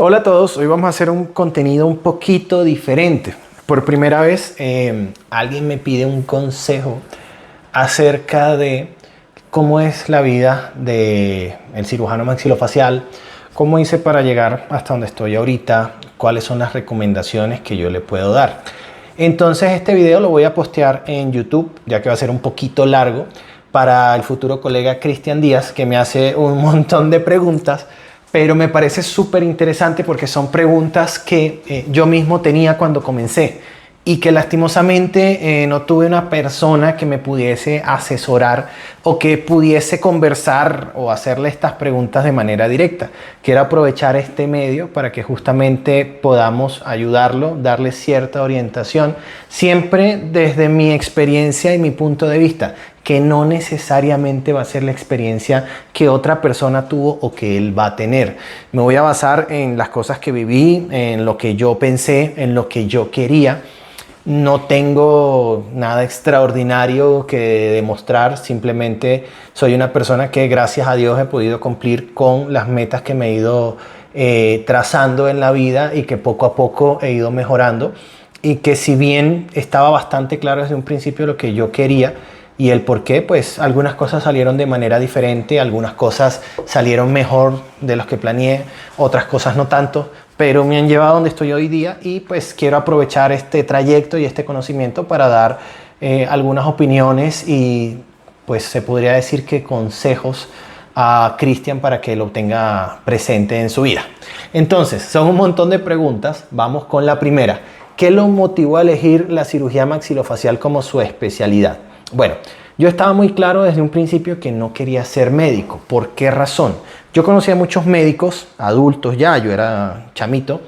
Hola a todos, hoy vamos a hacer un contenido un poquito diferente. Por primera vez alguien me pide un consejo acerca de cómo es la vida del cirujano maxilofacial, cómo hice para llegar hasta donde estoy ahorita, cuáles son las recomendaciones que yo le puedo dar. Entonces este video lo voy a postear en YouTube, ya que va a ser un poquito largo, para el futuro colega Cristian Díaz, que me hace un montón de preguntas, pero me parece súper interesante porque son preguntas que yo mismo tenía cuando comencé y que lastimosamente no tuve una persona que me pudiese asesorar o que pudiese conversar o hacerle estas preguntas de manera directa. Quiero aprovechar este medio para que justamente podamos ayudarlo, darle cierta orientación, siempre desde mi experiencia y mi punto de vista, que no necesariamente va a ser la experiencia que otra persona tuvo o que él va a tener. Me voy a basar en las cosas que viví, en lo que yo pensé, en lo que yo quería. No tengo nada extraordinario que demostrar, simplemente soy una persona que gracias a Dios he podido cumplir con las metas que me he ido trazando en la vida y que poco a poco he ido mejorando, y que si bien estaba bastante claro desde un principio lo que yo quería y el por qué, pues algunas cosas salieron de manera diferente, algunas cosas salieron mejor de los que planeé, otras cosas no tanto, pero me han llevado a donde estoy hoy día y pues quiero aprovechar este trayecto y este conocimiento para dar algunas opiniones y pues se podría decir que consejos a Cristian para que lo tenga presente en su vida. Entonces, son un montón de preguntas. Vamos con la primera. ¿Qué lo motivó a elegir la cirugía maxilofacial como su especialidad? Bueno, yo estaba muy claro desde un principio que no quería ser médico. ¿Por qué razón? Yo conocía a muchos médicos, adultos ya, yo era chamito,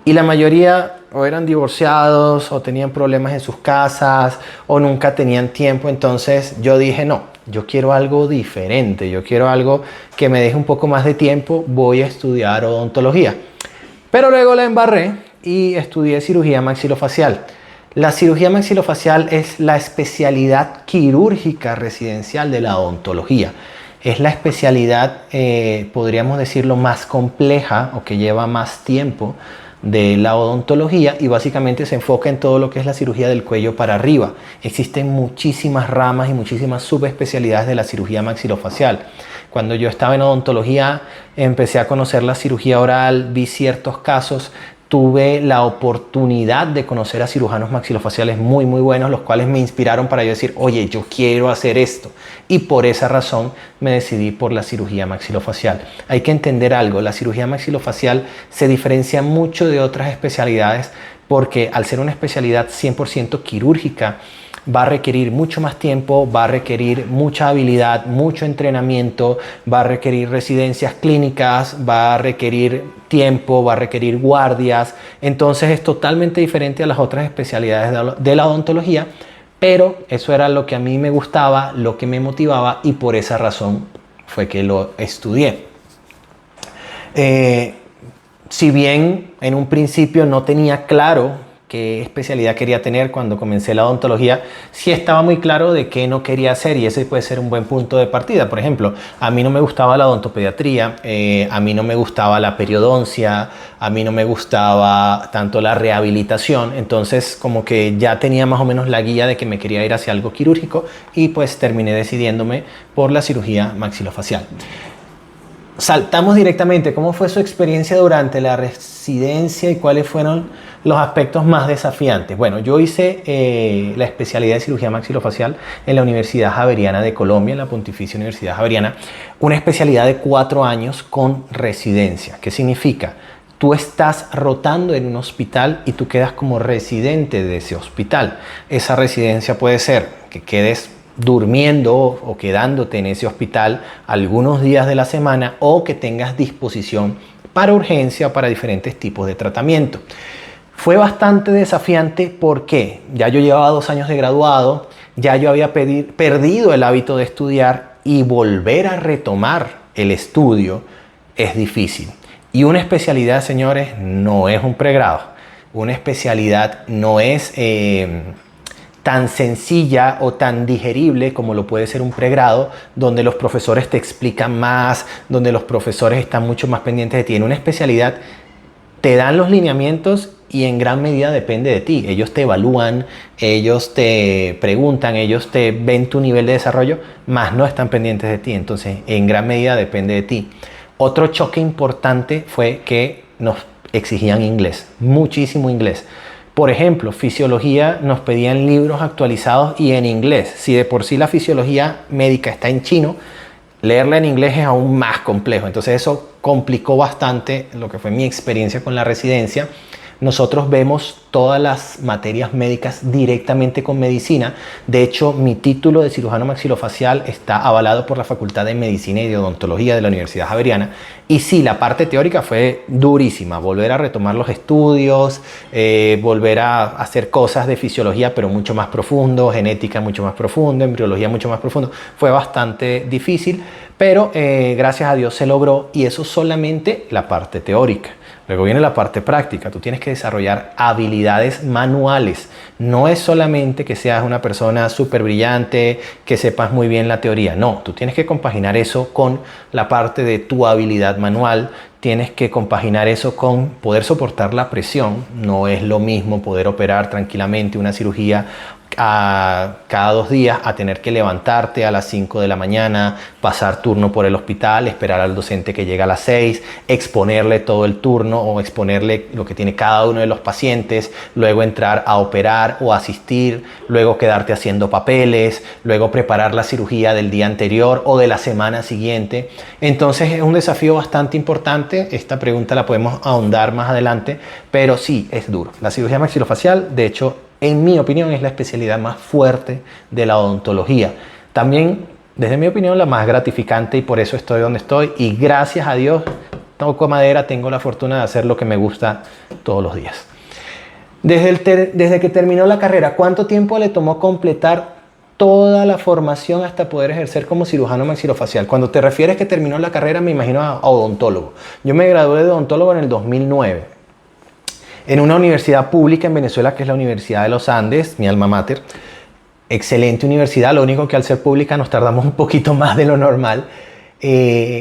y la mayoría o eran divorciados o tenían problemas en sus casas o nunca tenían tiempo. Entonces yo dije, no, yo quiero algo diferente, yo quiero algo que me deje un poco más de tiempo, voy a estudiar odontología. Pero luego la embarré y estudié cirugía maxilofacial. La cirugía maxilofacial es la especialidad quirúrgica residencial de la odontología. Es la especialidad, podríamos decirlo, más compleja o que lleva más tiempo de la odontología y básicamente se enfoca en todo lo que es la cirugía del cuello para arriba. Existen muchísimas ramas y muchísimas subespecialidades de la cirugía maxilofacial. Cuando yo estaba en odontología empecé a conocer la cirugía oral, vi ciertos casos. Tuve la oportunidad de conocer a cirujanos maxilofaciales muy buenos, los cuales me inspiraron para yo decir, oye, yo quiero hacer esto. Y por esa razón me decidí por la cirugía maxilofacial. Hay que entender algo, la cirugía maxilofacial se diferencia mucho de otras especialidades porque al ser una especialidad 100% quirúrgica, va a requerir mucho más tiempo, va a requerir mucha habilidad, mucho entrenamiento, va a requerir residencias clínicas, va a requerir tiempo, va a requerir guardias. Entonces es totalmente diferente a las otras especialidades de la odontología, pero eso era lo que a mí me gustaba, lo que me motivaba y por esa razón fue que lo estudié. Si bien en un principio no tenía claro qué especialidad quería tener cuando comencé la odontología, sí estaba muy claro de qué no quería hacer y ese puede ser un buen punto de partida. Por ejemplo, a mí no me gustaba la odontopediatría, a mí no me gustaba la periodoncia, a mí no me gustaba tanto la rehabilitación, entonces como que ya tenía más o menos la guía de que me quería ir hacia algo quirúrgico y pues terminé decidiéndome por la cirugía maxilofacial. Saltamos directamente. ¿Cómo fue su experiencia durante la residencia y cuáles fueron los aspectos más desafiantes? Bueno, yo hice la especialidad de cirugía maxilofacial en la Universidad Javeriana de Colombia, en la Pontificia Universidad Javeriana, una especialidad de 4 años con residencia. ¿Qué significa? Tú estás rotando en un hospital y tú quedas como residente de ese hospital. Esa residencia puede ser que quedes durmiendo o quedándote en ese hospital algunos días de la semana o que tengas disposición para urgencia o para diferentes tipos de tratamiento. Fue bastante desafiante porque ya yo llevaba 2 años de graduado, ya yo había perdido el hábito de estudiar y volver a retomar el estudio es difícil. Y una especialidad, señores, no es un pregrado. Una especialidad no es tan sencilla o tan digerible como lo puede ser un pregrado, donde los profesores te explican más, donde los profesores están mucho más pendientes de ti. En una especialidad te dan los lineamientos y en gran medida depende de ti. Ellos te evalúan, ellos te preguntan, ellos te ven tu nivel de desarrollo, más no están pendientes de ti. Entonces, en gran medida depende de ti. Otro choque importante fue que nos exigían inglés, muchísimo inglés. Por ejemplo, fisiología nos pedían libros actualizados y en inglés. Si de por sí la fisiología médica está en chino, leerla en inglés es aún más complejo. Entonces eso complicó bastante lo que fue mi experiencia con la residencia. Nosotros vemos todas las materias médicas directamente con medicina. De hecho, mi título de cirujano maxilofacial está avalado por la Facultad de Medicina y de Odontología de la Universidad Javeriana. Y sí, la parte teórica fue durísima. Volver a retomar los estudios, volver a hacer cosas de fisiología, pero mucho más profundo, genética mucho más profundo, embriología mucho más profundo. Fue bastante difícil, pero gracias a Dios se logró, y eso solamente la parte teórica. Luego viene la parte práctica. Tú tienes que desarrollar habilidades manuales. No es solamente que seas una persona súper brillante, que sepas muy bien la teoría. No, tú tienes que compaginar eso con la parte de tu habilidad manual. Tienes que compaginar eso con poder soportar la presión. No es lo mismo poder operar tranquilamente una cirugía cada 2 días a tener que levantarte a las 5 de la mañana, pasar turno por el hospital, esperar al docente que llega a las 6, exponerle todo el turno o exponerle lo que tiene cada uno de los pacientes, luego entrar a operar o asistir, luego quedarte haciendo papeles, luego preparar la cirugía del día anterior o de la semana siguiente. Entonces es un desafío bastante importante. Esta pregunta la podemos ahondar más adelante, pero sí, es duro. La cirugía maxilofacial, de hecho, en mi opinión, es la especialidad más fuerte de la odontología. También, desde mi opinión, la más gratificante, y por eso estoy donde estoy. Y gracias a Dios, toco madera, tengo la fortuna de hacer lo que me gusta todos los días. Desde que terminó la carrera, ¿cuánto tiempo le tomó completar toda la formación hasta poder ejercer como cirujano maxilofacial? Cuando te refieres que terminó la carrera, me imagino a odontólogo. Yo me gradué de odontólogo en el 2009. En una universidad pública en Venezuela, que es la Universidad de los Andes, mi alma mater. Excelente universidad, lo único que al ser pública nos tardamos un poquito más de lo normal.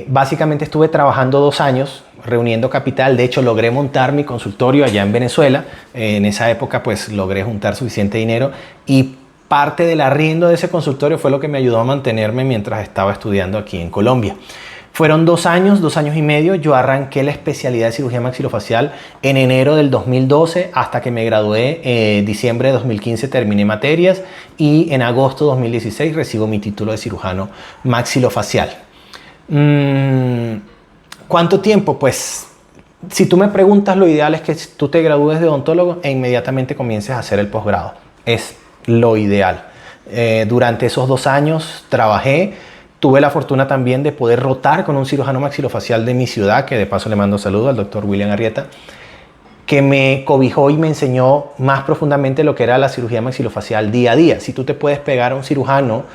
Básicamente estuve trabajando 2 años reuniendo capital. De hecho, logré montar mi consultorio allá en Venezuela. En esa época pues logré juntar suficiente dinero, y parte del arriendo de ese consultorio fue lo que me ayudó a mantenerme mientras estaba estudiando aquí en Colombia. Fueron 2 años, 2 años y medio. Yo arranqué la especialidad de cirugía maxilofacial en enero del 2012 hasta que me gradué. Diciembre de 2015 terminé materias y en agosto de 2016 recibo mi título de cirujano maxilofacial. ¿Cuánto tiempo? Pues si tú me preguntas, lo ideal es que tú te gradúes de odontólogo e inmediatamente comiences a hacer el posgrado. Es lo ideal. Durante esos 2 años trabajé. Tuve la fortuna también de poder rotar con un cirujano maxilofacial de mi ciudad, que de paso le mando saludos al doctor William Arrieta, que me cobijó y me enseñó más profundamente lo que era la cirugía maxilofacial día a día. Si tú te puedes pegar a un cirujano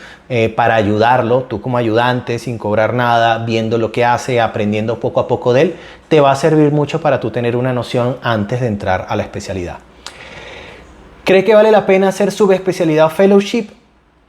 para ayudarlo, tú como ayudante, sin cobrar nada, viendo lo que hace, aprendiendo poco a poco de él, te va a servir mucho para tú tener una noción antes de entrar a la especialidad. ¿Cree que vale la pena hacer subespecialidad o fellowship?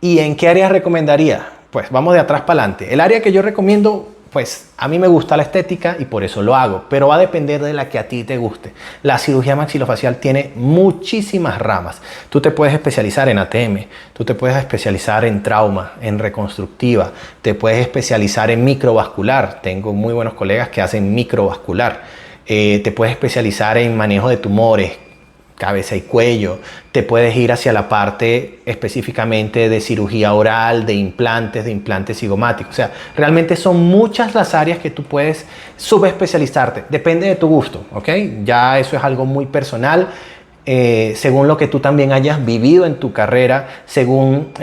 ¿Y en qué áreas recomendaría? Pues vamos de atrás para adelante. El área que yo recomiendo, pues a mí me gusta la estética y por eso lo hago, pero va a depender de la que a ti te guste. La cirugía maxilofacial tiene muchísimas ramas. Tú te puedes especializar en ATM, tú te puedes especializar en trauma, en reconstructiva, te puedes especializar en microvascular. Tengo muy buenos colegas que hacen microvascular. Te puedes especializar en manejo de tumores, cabeza y cuello. Te puedes ir hacia la parte específicamente de cirugía oral, de implantes zigomáticos. O sea, realmente son muchas las áreas que tú puedes subespecializarte. Depende de tu gusto, ¿ok? Ya eso es algo muy personal. Según lo que tú también hayas vivido en tu carrera, según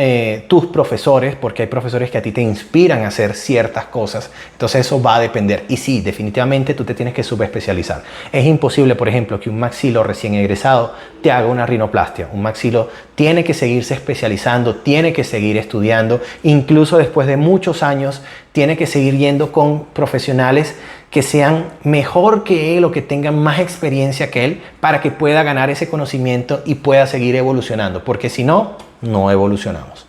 tus profesores, porque hay profesores que a ti te inspiran a hacer ciertas cosas. Entonces eso va a depender. Y sí, definitivamente tú te tienes que subespecializar. Es imposible, por ejemplo, que un maxilo recién egresado te haga una rinoplastia. Un maxilo tiene que seguirse especializando, tiene que seguir estudiando. Incluso después de muchos años, tiene que seguir yendo con profesionales que sean mejor que él o que tengan más experiencia que él para que pueda ganar ese conocimiento y pueda seguir evolucionando. Porque si no, no evolucionamos.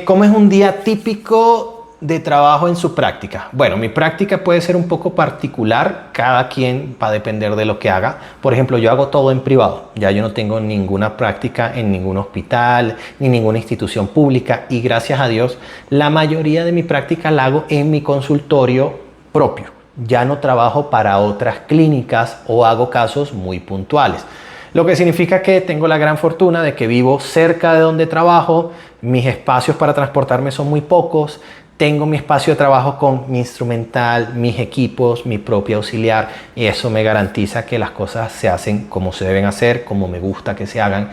¿Cómo es un día típico de trabajo en su práctica? Bueno, mi práctica puede ser un poco particular, cada quien va a depender de lo que haga. Por ejemplo, yo hago todo en privado, ya yo no tengo ninguna práctica en ningún hospital ni ninguna institución pública, y gracias a Dios la mayoría de mi práctica la hago en mi consultorio propio. Ya no trabajo para otras clínicas o hago casos muy puntuales. Lo que significa que tengo la gran fortuna de que vivo cerca de donde trabajo, mis espacios para transportarme son muy pocos, tengo mi espacio de trabajo con mi instrumental, mis equipos, mi propio auxiliar, y eso me garantiza que las cosas se hacen como se deben hacer, como me gusta que se hagan,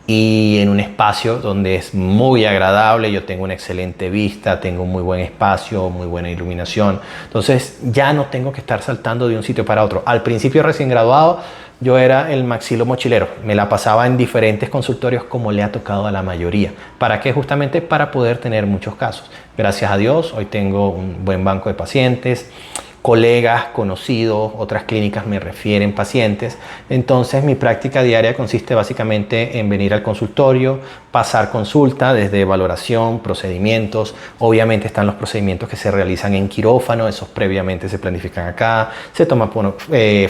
y en un espacio donde es muy agradable. Yo tengo una excelente vista, tengo un muy buen espacio, muy buena iluminación, entonces ya no tengo que estar saltando de un sitio para otro. Al principio, recién graduado, yo era el maxilo mochilero, me la pasaba en diferentes consultorios como le ha tocado a la mayoría. ¿Para qué? Justamente para poder tener muchos casos. Gracias a Dios, hoy tengo un buen banco de pacientes, colegas, conocidos, otras clínicas me refieren pacientes. Entonces mi práctica diaria consiste básicamente en venir al consultorio, pasar consulta desde valoración, procedimientos. Obviamente están los procedimientos que se realizan en quirófano, esos previamente se planifican acá, se toma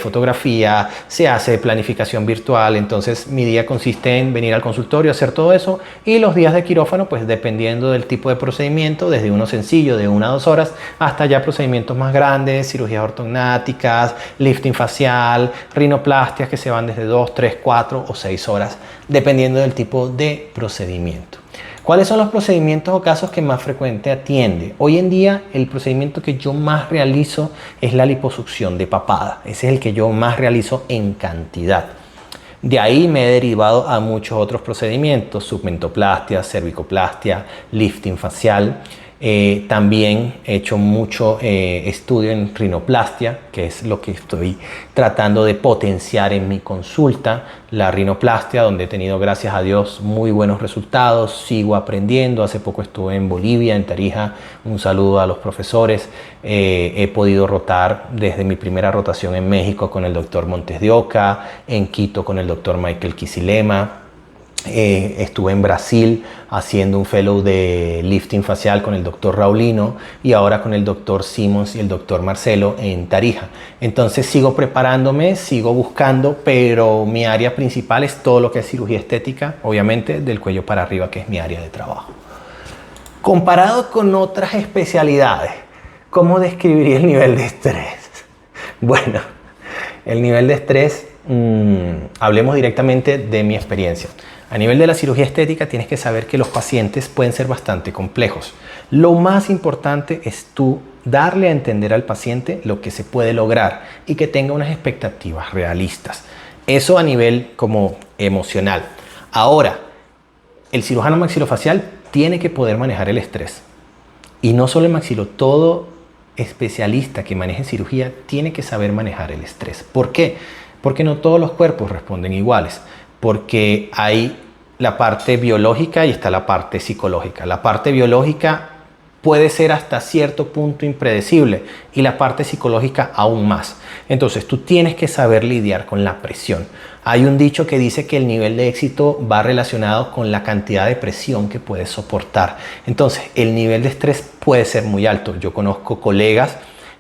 fotografía, se hace planificación virtual. Entonces mi día consiste en venir al consultorio, hacer todo eso, y los días de quirófano, pues dependiendo del tipo de procedimiento, desde uno sencillo de 1 a 2 horas hasta ya procedimientos más grandes, cirugías ortognáticas, lifting facial, rinoplastias que se van desde 2, 3, 4 o 6 horas, dependiendo del tipo de procedimiento. ¿Cuáles son los procedimientos o casos que más frecuente atiende? Hoy en día el procedimiento que yo más realizo es la liposucción de papada. Ese es el que yo más realizo en cantidad. De ahí me he derivado a muchos otros procedimientos: submentoplastia, cervicoplastia, lifting facial. También he hecho mucho estudio en rinoplastia, que es lo que estoy tratando de potenciar en mi consulta. La rinoplastia, donde he tenido, gracias a Dios, muy buenos resultados. Sigo aprendiendo. Hace poco estuve en Bolivia, en Tarija. Un saludo a los profesores. He podido rotar desde mi primera rotación en México con el doctor Montes de Oca, en Quito con el doctor Michael Kicilema. Estuve en Brasil haciendo un fellow de lifting facial con el doctor Raulino, y ahora con el doctor Simons y el doctor Marcelo en Tarija. Entonces sigo preparándome, sigo buscando, pero mi área principal es todo lo que es cirugía estética, obviamente del cuello para arriba, que es mi área de trabajo. Comparado con otras especialidades, ¿cómo describiría el nivel de estrés? Bueno, el nivel de estrés, hablemos directamente de mi experiencia. A nivel de la cirugía estética, tienes que saber que los pacientes pueden ser bastante complejos. Lo más importante es tú darle a entender al paciente lo que se puede lograr y que tenga unas expectativas realistas. Eso a nivel como emocional. Ahora, el cirujano maxilofacial tiene que poder manejar el estrés. Y no solo el maxilo, todo especialista que maneje cirugía tiene que saber manejar el estrés. ¿Por qué? Porque no todos los cuerpos responden iguales. Porque hay la parte biológica y está la parte psicológica. La parte biológica puede ser hasta cierto punto impredecible, y la parte psicológica aún más. Entonces tú tienes que saber lidiar con la presión. Hay un dicho que dice que el nivel de éxito va relacionado con la cantidad de presión que puedes soportar. Entonces el nivel de estrés puede ser muy alto. Yo conozco colegas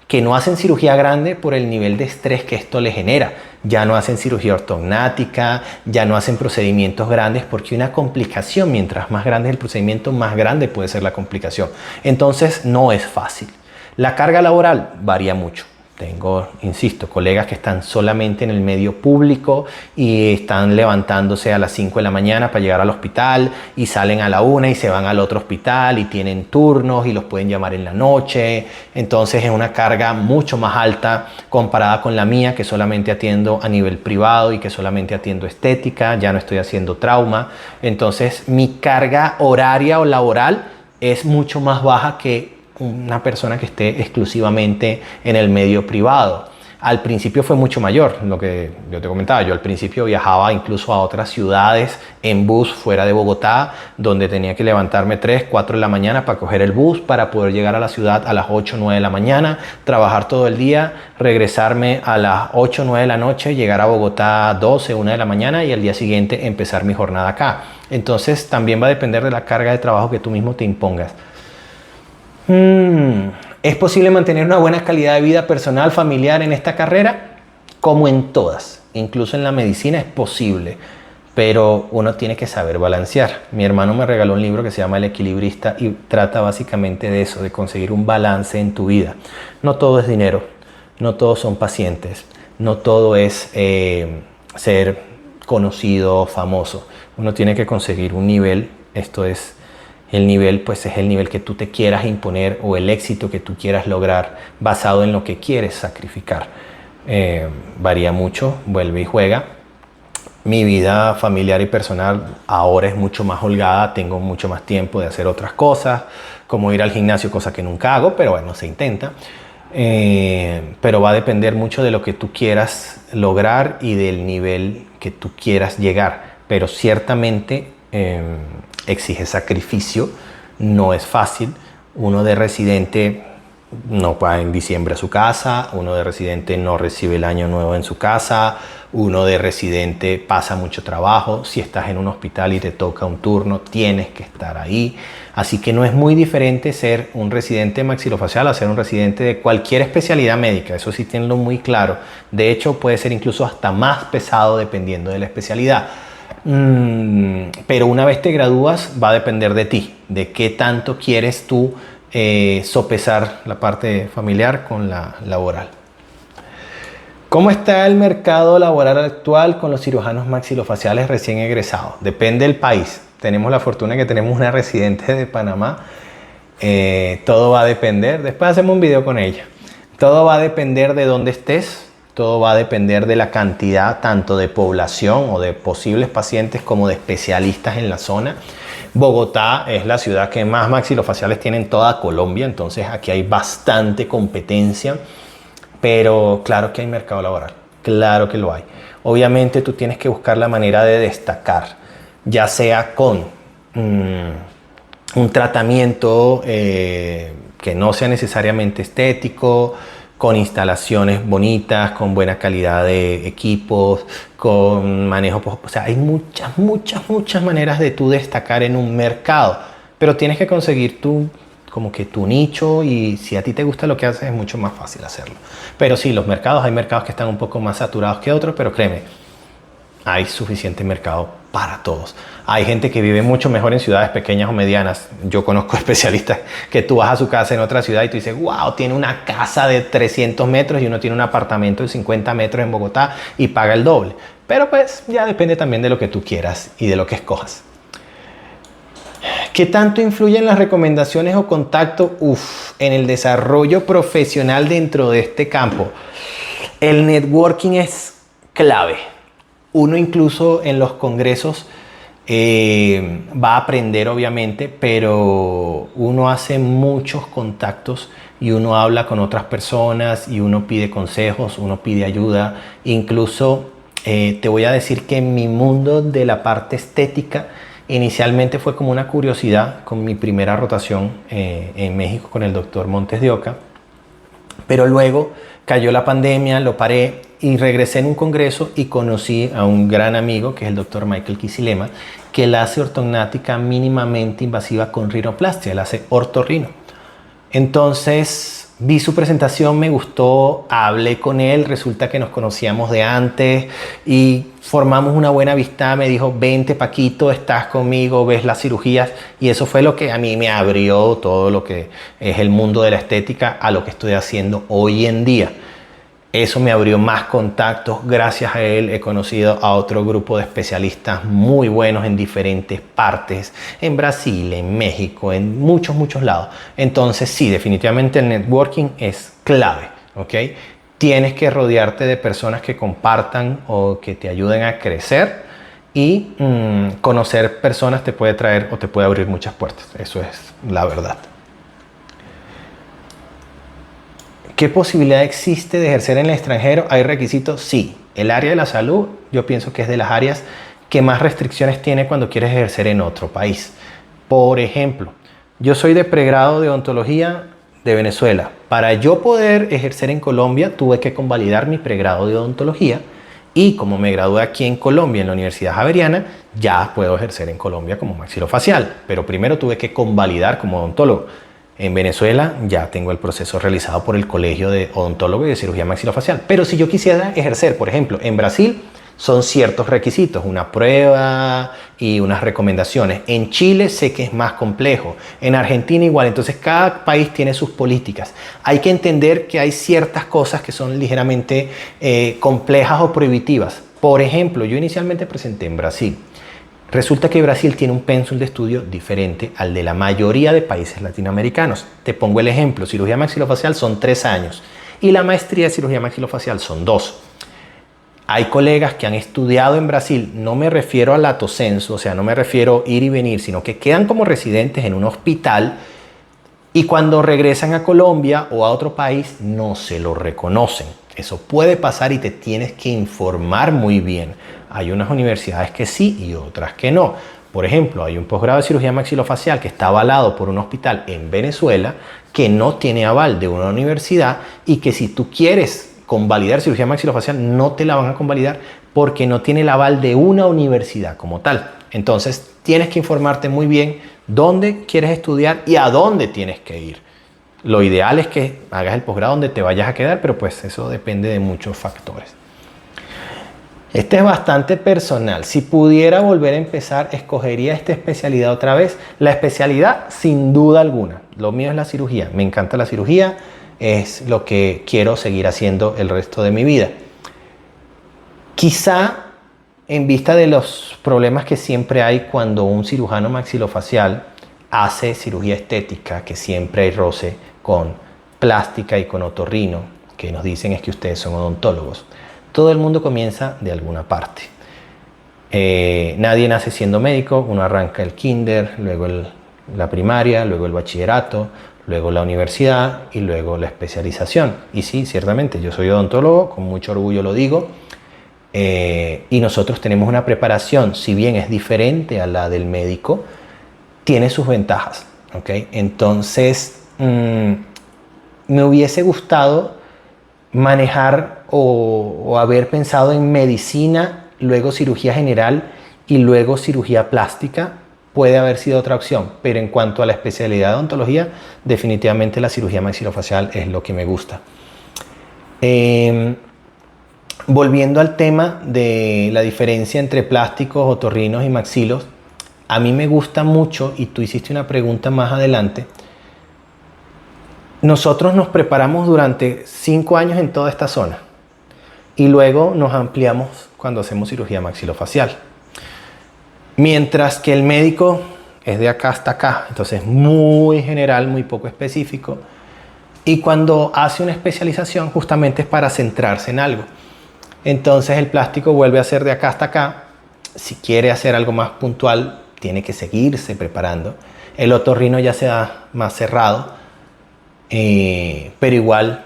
que no hacen cirugía grande por el nivel de estrés que esto le genera. Ya no hacen cirugía ortognática, ya no hacen procedimientos grandes, porque una complicación, mientras más grande es el procedimiento, más grande puede ser la complicación. Entonces no es fácil. La carga laboral varía mucho. Tengo, insisto, colegas que están solamente en el medio público y están levantándose a las 5 de la mañana para llegar al hospital, y salen a la 1 y se van al otro hospital, y tienen turnos y los pueden llamar en la noche. Entonces es una carga mucho más alta comparada con la mía, que solamente atiendo a nivel privado y que solamente atiendo estética, ya no estoy haciendo trauma. Entonces mi carga horaria o laboral es mucho más baja que una persona que esté exclusivamente en el medio privado. Al principio fue mucho mayor, lo que yo te comentaba. Yo al principio viajaba incluso a otras ciudades en bus fuera de Bogotá, donde tenía que levantarme 3, 4 de la mañana para coger el bus, para poder llegar a la ciudad a las 8, 9 de la mañana, trabajar todo el día, regresarme a las 8, 9 de la noche, llegar a Bogotá 12, 1 de la mañana y al día siguiente empezar mi jornada acá. Entonces también va a depender de la carga de trabajo que tú mismo te impongas. ¿Es posible mantener una buena calidad de vida personal, familiar en esta carrera? Como en todas, incluso en la medicina es posible, pero uno tiene que saber balancear. Mi hermano me regaló un libro que se llama El Equilibrista y trata básicamente de eso, de conseguir un balance en tu vida. No todo es dinero, no todos son pacientes, no todo es ser conocido, famoso. Uno tiene que conseguir un nivel, esto es el nivel, pues es el nivel que tú te quieras imponer o el éxito que tú quieras lograr basado en lo que quieres sacrificar. Varía mucho, vuelve y juega. Mi vida familiar y personal ahora es mucho más holgada, tengo mucho más tiempo de hacer otras cosas, como ir al gimnasio, cosa que nunca hago, pero bueno, se intenta. Pero va a depender mucho de lo que tú quieras lograr y del nivel que tú quieras llegar. Pero ciertamente exige sacrificio, no es fácil. Uno de residente no va en diciembre a su casa, uno de residente no recibe el año nuevo en su casa, uno de residente pasa mucho trabajo. Si estás en un hospital y te toca un turno, tienes que estar ahí. Así que no es muy diferente ser un residente maxilofacial a ser un residente de cualquier especialidad médica. Eso sí, tenlo muy claro. De hecho, puede ser incluso hasta más pesado dependiendo de la especialidad. Pero una vez te gradúas va a depender de ti, de qué tanto quieres tú sopesar la parte familiar con la laboral. ¿Cómo está el mercado laboral actual con los cirujanos maxilofaciales recién egresados? Depende del país. Tenemos la fortuna que tenemos una residente de Panamá. Todo va a depender. Después hacemos un video con ella. Todo va a depender de dónde estés. Todo va a depender de la cantidad tanto de población o de posibles pacientes como de especialistas en la zona. Bogotá es la ciudad que más maxilofaciales tiene en toda Colombia, entonces aquí hay bastante competencia, pero claro que hay mercado laboral, claro que lo hay. Obviamente tú tienes que buscar la manera de destacar, ya sea con un tratamiento que no sea necesariamente estético, con instalaciones bonitas, con buena calidad de equipos, con manejo, o sea, hay muchas maneras de tú destacar en un mercado, pero tienes que conseguir como que tu nicho, y si a ti te gusta lo que haces es mucho más fácil hacerlo. Pero sí, los mercados, hay mercados que están un poco más saturados que otros, pero créeme, hay suficiente mercado para todos. Hay gente que vive mucho mejor en ciudades pequeñas o medianas. Yo conozco especialistas que tú vas a su casa en otra ciudad y tú dices, wow, tiene una casa de 300 metros y uno tiene un apartamento de 50 metros en Bogotá y paga el doble. Pero pues ya depende también de lo que tú quieras y de lo que escojas. ¿Qué tanto influyen las recomendaciones o contactos en el desarrollo profesional dentro de este campo? El networking es clave. Uno incluso en los congresos va a aprender, obviamente, pero uno hace muchos contactos y uno habla con otras personas y uno pide consejos, uno pide ayuda. Incluso te voy a decir que en mi mundo de la parte estética, inicialmente fue como una curiosidad con mi primera rotación en México con el doctor Montes de Oca, pero luego cayó la pandemia, lo paré y regresé en un congreso y conocí a un gran amigo que es el doctor Michael Kicilema, que él hace ortognática mínimamente invasiva con rinoplastia, él hace ortorrino. Entonces vi su presentación, me gustó, hablé con él, resulta que nos conocíamos de antes y formamos una buena amistad. Me dijo, vente Paquito, estás conmigo, ves las cirugías, y eso fue lo que a mí me abrió todo lo que es el mundo de la estética a lo que estoy haciendo hoy en día. Eso me abrió más contactos. Gracias a él he conocido a otro grupo de especialistas muy buenos en diferentes partes, en Brasil, en México, en muchos lados. Entonces sí, definitivamente el networking es clave, ¿ok? Tienes que rodearte de personas que compartan o que te ayuden a crecer, y conocer personas te puede traer o te puede abrir muchas puertas. Eso es la verdad. ¿Qué posibilidad existe de ejercer en el extranjero? ¿Hay requisitos? Sí. El área de la salud, yo pienso que es de las áreas que más restricciones tiene cuando quieres ejercer en otro país. Por ejemplo, yo soy de pregrado de odontología de Venezuela. Para yo poder ejercer en Colombia, tuve que convalidar mi pregrado de odontología y como me gradué aquí en Colombia, en la Universidad Javeriana, ya puedo ejercer en Colombia como maxilofacial. Pero primero tuve que convalidar como odontólogo. En Venezuela ya tengo el proceso realizado por el Colegio de Odontólogo y de Cirugía Maxilofacial. Pero si yo quisiera ejercer, por ejemplo, en Brasil, son ciertos requisitos, una prueba y unas recomendaciones. En Chile sé que es más complejo, en Argentina igual, entonces cada país tiene sus políticas. Hay que entender que hay ciertas cosas que son ligeramente complejas o prohibitivas. Por ejemplo, yo inicialmente presenté en Brasil. Resulta que Brasil tiene un pénsul de estudio diferente al de la mayoría de países latinoamericanos. Te pongo el ejemplo, cirugía maxilofacial son 3 años y la maestría de cirugía maxilofacial son 2. Hay colegas que han estudiado en Brasil, no me refiero a lato sensu, o sea, no me refiero a ir y venir, sino que quedan como residentes en un hospital y cuando regresan a Colombia o a otro país no se lo reconocen. Eso puede pasar y te tienes que informar muy bien. Hay unas universidades que sí y otras que no. Por ejemplo, hay un posgrado de cirugía maxilofacial que está avalado por un hospital en Venezuela que no tiene aval de una universidad y que si tú quieres convalidar cirugía maxilofacial no te la van a convalidar porque no tiene el aval de una universidad como tal. Entonces tienes que informarte muy bien dónde quieres estudiar y a dónde tienes que ir. Lo ideal es que hagas el posgrado donde te vayas a quedar, pero pues eso depende de muchos factores. Este es bastante personal. Si pudiera volver a empezar, ¿escogería esta especialidad otra vez? La especialidad, sin duda alguna. Lo mío es la cirugía. Me encanta la cirugía. Es lo que quiero seguir haciendo el resto de mi vida. Quizá en vista de los problemas que siempre hay cuando un cirujano maxilofacial hace cirugía estética, que siempre hay roce con plástica y con otorrino, que nos dicen es que ustedes son odontólogos. Todo el mundo comienza de alguna parte. Nadie nace siendo médico, uno arranca el kinder, luego la primaria, luego el bachillerato, luego la universidad y luego la especialización. Y sí, ciertamente, yo soy odontólogo, con mucho orgullo lo digo, y nosotros tenemos una preparación, si bien es diferente a la del médico, tiene sus ventajas, ¿okay? Entonces, me hubiese gustado manejar o haber pensado en medicina, luego cirugía general y luego cirugía plástica. Puede haber sido otra opción, pero en cuanto a la especialidad de odontología, definitivamente la cirugía maxilofacial es lo que me gusta. Volviendo al tema de la diferencia entre plásticos, otorrinos y maxilos, a mí me gusta mucho, y tú hiciste una pregunta más adelante, nosotros nos preparamos durante 5 años en toda esta zona y luego nos ampliamos cuando hacemos cirugía maxilofacial. Mientras que el médico es de acá hasta acá, entonces muy general, muy poco específico. Y cuando hace una especialización justamente es para centrarse en algo. Entonces el plástico vuelve a ser de acá hasta acá. Si quiere hacer algo más puntual, tiene que seguirse preparando. El otorrino ya se da más cerrado, pero igual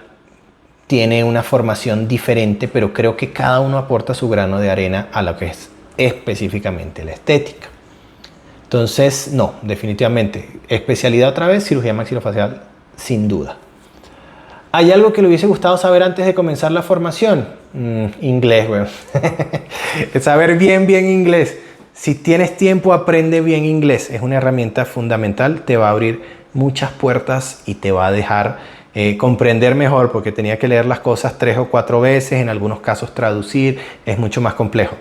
tiene una formación diferente, pero creo que cada uno aporta su grano de arena a lo que es específicamente la estética. Entonces, no, definitivamente, especialidad otra vez, cirugía maxilofacial, sin duda. ¿Hay algo que le hubiese gustado saber antes de comenzar la formación? Inglés, güey. Saber bien inglés. Si tienes tiempo, aprende bien inglés. Es una herramienta fundamental, te va a abrir muchas puertas y te va a dejar comprender mejor, porque tenía que leer las cosas 3 o 4 veces, en algunos casos traducir, es mucho más complejo.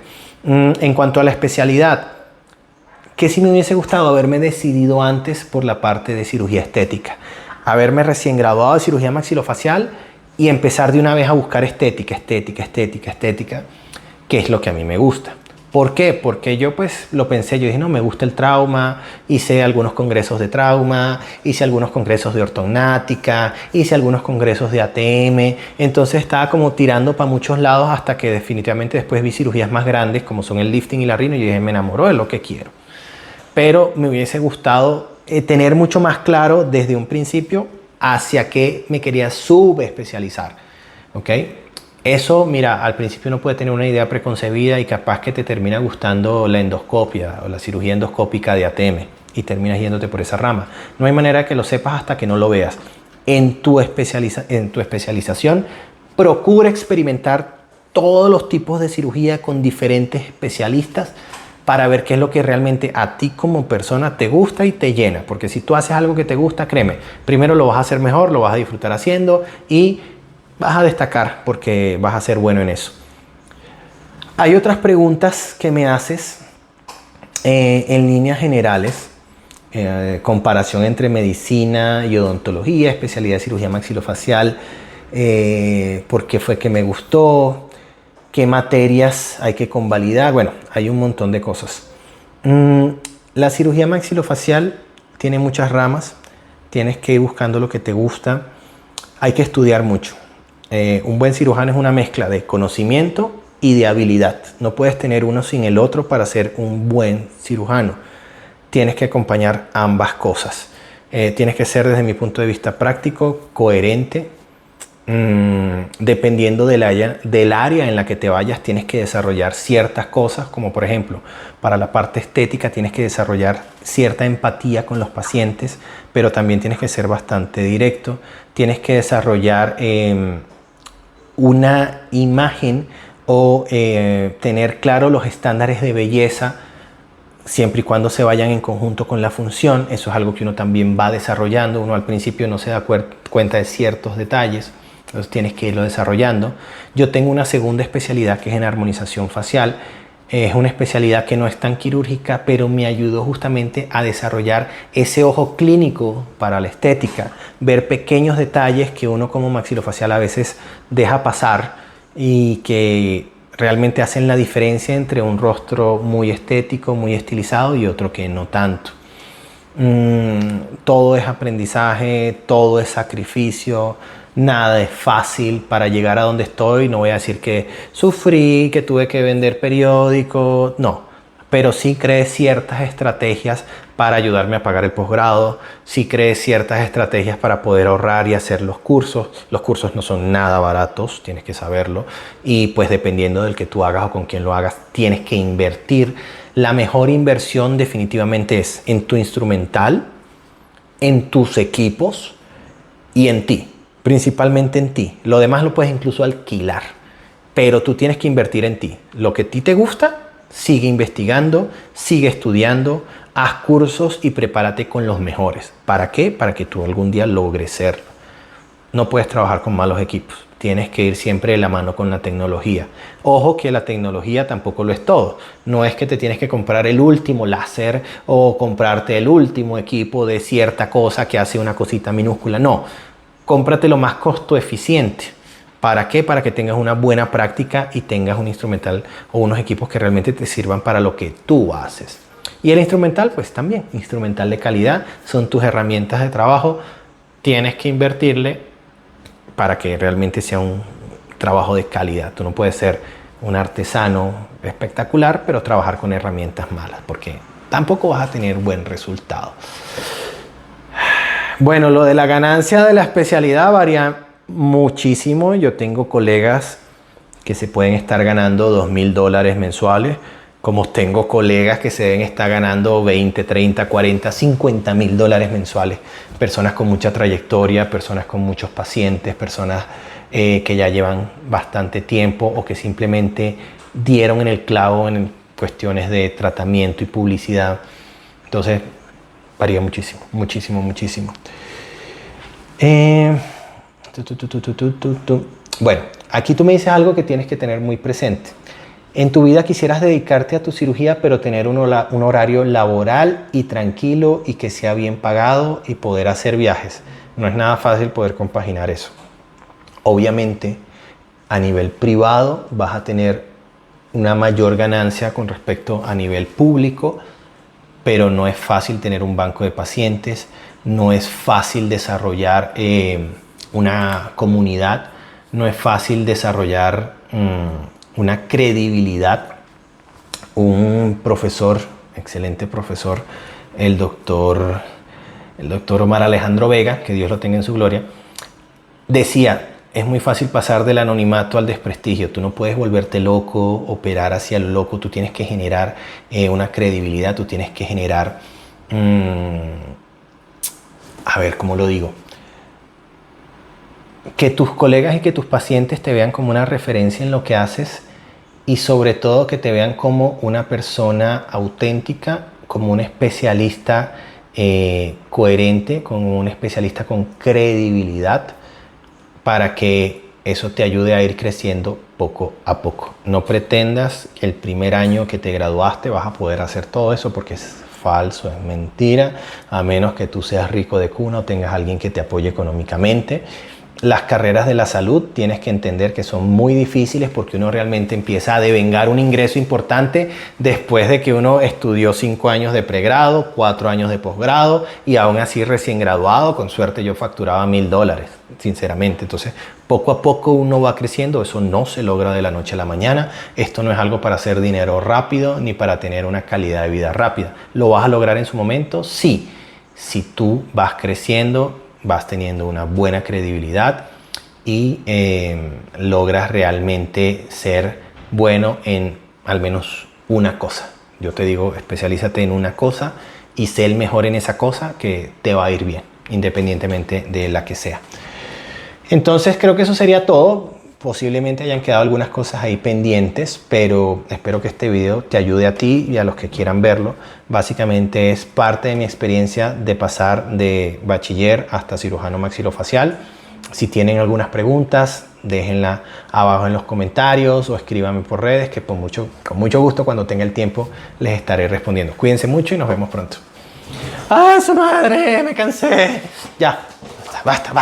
En cuanto a la especialidad, que si me hubiese gustado haberme decidido antes por la parte de cirugía estética, haberme recién graduado de cirugía maxilofacial y empezar de una vez a buscar estética, que es lo que a mí me gusta. ¿Por qué? Porque yo pues lo pensé, yo dije, no, me gusta el trauma, hice algunos congresos de trauma, hice algunos congresos de ortognática, hice algunos congresos de ATM, entonces estaba como tirando para muchos lados hasta que definitivamente después vi cirugías más grandes como son el lifting y la rino y yo dije, me enamoró de lo que quiero. Pero me hubiese gustado tener mucho más claro desde un principio hacia qué me quería subespecializar. ¿Ok? Eso, mira, al principio uno puede tener una idea preconcebida y capaz que te termina gustando la endoscopia o la cirugía endoscópica de ATM y terminas yéndote por esa rama. No hay manera que lo sepas hasta que no lo veas. En tu especialización, procura experimentar todos los tipos de cirugía con diferentes especialistas para ver qué es lo que realmente a ti como persona te gusta y te llena. Porque si tú haces algo que te gusta, créeme, primero lo vas a hacer mejor, lo vas a disfrutar haciendo y vas a destacar porque vas a ser bueno en eso. Hay otras preguntas que me haces en líneas generales. Comparación entre medicina y odontología, especialidad de cirugía maxilofacial, por qué fue que me gustó, qué materias hay que convalidar. Bueno, hay un montón de cosas. La cirugía maxilofacial tiene muchas ramas, tienes que ir buscando lo que te gusta, hay que estudiar mucho. Un buen cirujano es una mezcla de conocimiento y de habilidad. No puedes tener uno sin el otro para ser un buen cirujano. Tienes que acompañar ambas cosas. Tienes que ser, desde mi punto de vista práctico, coherente. Dependiendo del área en la que te vayas, tienes que desarrollar ciertas cosas, como por ejemplo, para la parte estética tienes que desarrollar cierta empatía con los pacientes, pero también tienes que ser bastante directo. Tienes que desarrollar una imagen o tener claro los estándares de belleza, siempre y cuando se vayan en conjunto con la función. Eso es algo que uno también va desarrollando. Uno al principio no se da cuenta de ciertos detalles, entonces tienes que irlo desarrollando. Yo tengo una segunda especialidad que es en armonización facial. Es una especialidad que no es tan quirúrgica, pero me ayudó justamente a desarrollar ese ojo clínico para la estética, ver pequeños detalles que uno como maxilofacial a veces deja pasar y que realmente hacen la diferencia entre un rostro muy estético, muy estilizado y otro que no tanto. Todo es aprendizaje, todo es sacrificio, nada es fácil para llegar a donde estoy. No voy a decir que sufrí, que tuve que vender periódicos, no, pero sí creé ciertas estrategias para ayudarme a pagar el posgrado, sí creé ciertas estrategias para poder ahorrar y hacer los cursos. Los cursos no son nada baratos, tienes que saberlo, y pues dependiendo del que tú hagas o con quién lo hagas, tienes que invertir. La mejor inversión definitivamente es en tu instrumental, en tus equipos y en ti, principalmente en ti. Lo demás lo puedes incluso alquilar, pero tú tienes que invertir en ti. Lo que a ti te gusta, sigue investigando, sigue estudiando, haz cursos y prepárate con los mejores. ¿Para qué? Para que tú algún día logres serlo. No puedes trabajar con malos equipos. Tienes que ir siempre de la mano con la tecnología. Ojo que la tecnología tampoco lo es todo. No es que te tienes que comprar el último láser o comprarte el último equipo de cierta cosa que hace una cosita minúscula. No, cómprate lo más costo eficiente. ¿Para qué? Para que tengas una buena práctica y tengas un instrumental o unos equipos que realmente te sirvan para lo que tú haces. Y el instrumental, pues también, instrumental de calidad, son tus herramientas de trabajo. Tienes que invertirle para que realmente sea un trabajo de calidad. Tú no puedes ser un artesano espectacular, pero trabajar con herramientas malas, porque tampoco vas a tener buen resultado. Bueno, lo de la ganancia de la especialidad varía muchísimo. Yo tengo colegas que se pueden estar ganando $2,000 mensuales, como tengo colegas que se deben estar ganando 20, 30, 40, $50,000 mensuales. Personas con mucha trayectoria, personas con muchos pacientes, personas que ya llevan bastante tiempo o que simplemente dieron en el clavo en cuestiones de tratamiento y publicidad. Entonces, varía muchísimo, muchísimo, muchísimo. Bueno, aquí tú me dices algo que tienes que tener muy presente. En tu vida quisieras dedicarte a tu cirugía, pero tener un horario laboral y tranquilo y que sea bien pagado y poder hacer viajes. No es nada fácil poder compaginar eso. Obviamente, a nivel privado vas a tener una mayor ganancia con respecto a nivel público, pero no es fácil tener un banco de pacientes, no es fácil desarrollar una comunidad, no es fácil desarrollar una credibilidad. Un profesor, excelente profesor, el doctor el doctor Omar Alejandro Vega, que Dios lo tenga en su gloria, decía, es muy fácil pasar del anonimato al desprestigio. Tú no puedes volverte loco, operar hacia lo loco. Tú tienes que generar una credibilidad, tú tienes que generar... a ver, ¿cómo lo digo? Que tus colegas y que tus pacientes te vean como una referencia en lo que haces y sobre todo que te vean como una persona auténtica, como un especialista coherente, como un especialista con credibilidad, para que eso te ayude a ir creciendo poco a poco. No pretendas que el primer año que te graduaste vas a poder hacer todo eso, porque es falso, es mentira, a menos que tú seas rico de cuna o tengas alguien que te apoye económicamente. Las carreras de la salud tienes que entender que son muy difíciles porque uno realmente empieza a devengar un ingreso importante después de que uno estudió 5 años de pregrado, 4 años de posgrado y aún así recién graduado, con suerte yo facturaba $1000, sinceramente. Entonces, poco a poco uno va creciendo, eso no se logra de la noche a la mañana. Esto no es algo para hacer dinero rápido ni para tener una calidad de vida rápida. ¿Lo vas a lograr en su momento? Sí, si tú vas creciendo, vas teniendo una buena credibilidad y logras realmente ser bueno en al menos una cosa. Yo te digo, especialízate en una cosa y sé el mejor en esa cosa, que te va a ir bien, independientemente de la que sea. Entonces creo que eso sería todo. Posiblemente hayan quedado algunas cosas ahí pendientes, pero espero que este video te ayude a ti y a los que quieran verlo. Básicamente es parte de mi experiencia de pasar de bachiller hasta cirujano maxilofacial. Si tienen algunas preguntas, déjenla abajo en los comentarios o escríbanme por redes, que con mucho gusto, cuando tenga el tiempo, les estaré respondiendo. Cuídense mucho y nos vemos pronto. ¡Ah, su madre! ¡Me cansé! Ya, basta.